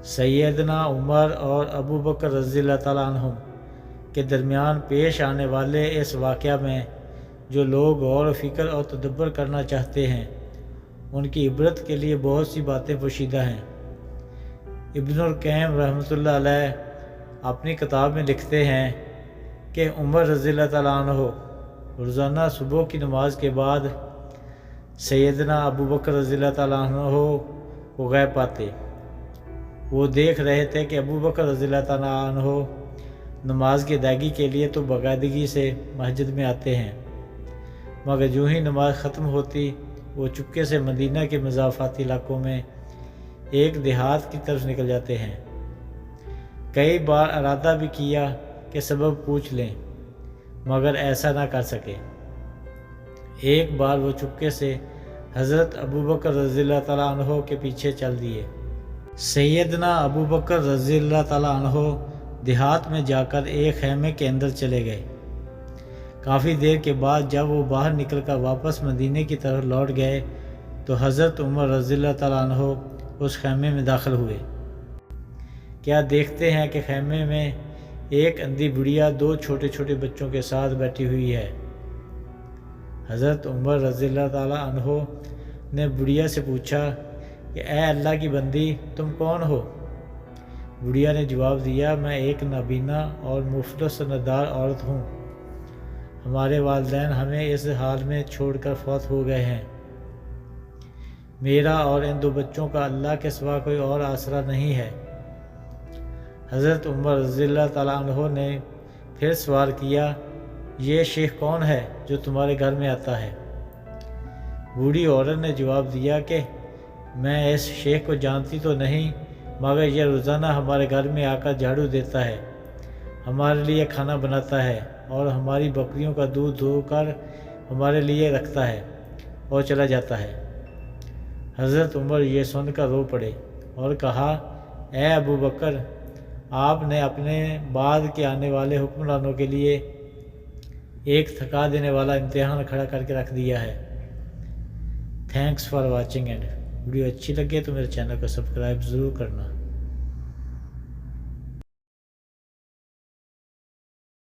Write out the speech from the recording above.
सैयदना उमर और अबू बकर रज़ी अल्लाह ताला अन्हुम के दरमियान पेश आने वाले इस वाक़या में जो लोग गौर व फ़िक्र और तदब्बर करना चाहते हैं उनकी इबरत के लिए बहुत सी बातें पोशीदा हैं। इब्नुल क़य्यिम रहमतुल्लाह अलैह अपनी किताब में लिखते हैं कि उमर रज़ी अल्लाह ताला अन्हु रोज़ाना सुबह की नमाज के बाद सैयदना अबू बकर रज़ी अल्लाह ताला अन्हु को गैब पाते। वो देख रहे थे कि अबू बकर रज़ी अल्लाह ताला अन्हु नमाज की अदायगी के लिए तो बाकायदगी से मस्जिद में आते हैं, मगर यूँ ही नमाज ख़त्म होती वो चुपके से मदीना के मज़ाफ़ाती इलाकों में एक देहात की तरफ निकल जाते हैं। कई बार इरादा भी किया कि सबब पूछ लें, मगर ऐसा ना कर सके। एक बार वो चुपके से हज़रत अबू बकर रज़ी अल्लाह ताला अन्हु के पीछे चल दिए। सैयदना अबू बकर रज़ी अल्लाह ताला अन्हु देहात में जाकर एक खैमे के अंदर चले गए। काफ़ी देर के बाद जब वो बाहर निकलकर वापस मदीने की तरफ लौट गए तो हज़रत उमर रज़ी अल्लाह ताला अन्हु उस खैमे में दाखिल हुए। क्या देखते हैं कि खैमे में एक अंधी बुढ़िया दो छोटे छोटे बच्चों के साथ बैठी हुई है। हज़रत उमर रज़ी अल्लाह ताला अन्हु ने बुढ़िया से पूछा कि ए अल्लाह की बंदी, तुम कौन हो? बुढ़िया ने जवाब दिया, मैं एक नाबीना और मुफलिस नदार औरत हूँ। हमारे वालिदैन हमें इस हाल में छोड़कर फौत हो गए हैं। मेरा और इन दो बच्चों का अल्लाह के सिवा कोई और आसरा नहीं है। हज़रत उमर रज़ी अल्लाह ताला अन्हु ने फिर सवाल किया, ये शेख कौन है जो तुम्हारे घर में आता है? बूढ़ी औरत ने जवाब दिया कि मैं इस शेख को जानती तो नहीं, मगर यह रोज़ाना हमारे घर में आकर झाड़ू देता है, हमारे लिए खाना बनाता है और हमारी बकरियों का दूध धोकर हमारे लिए रखता है और चला जाता है। हज़रत उमर ये सुनकर रो पड़े और कहा, ए अबू बकर, आपने अपने बाद के आने वाले हुक्मरानों के लिए एक थका देने वाला इम्तिहान खड़ा करके रख दिया है। Thanks for watching and video अच्छी लगे तो मेरे चैनल को सब्सक्राइब ज़रूर करना।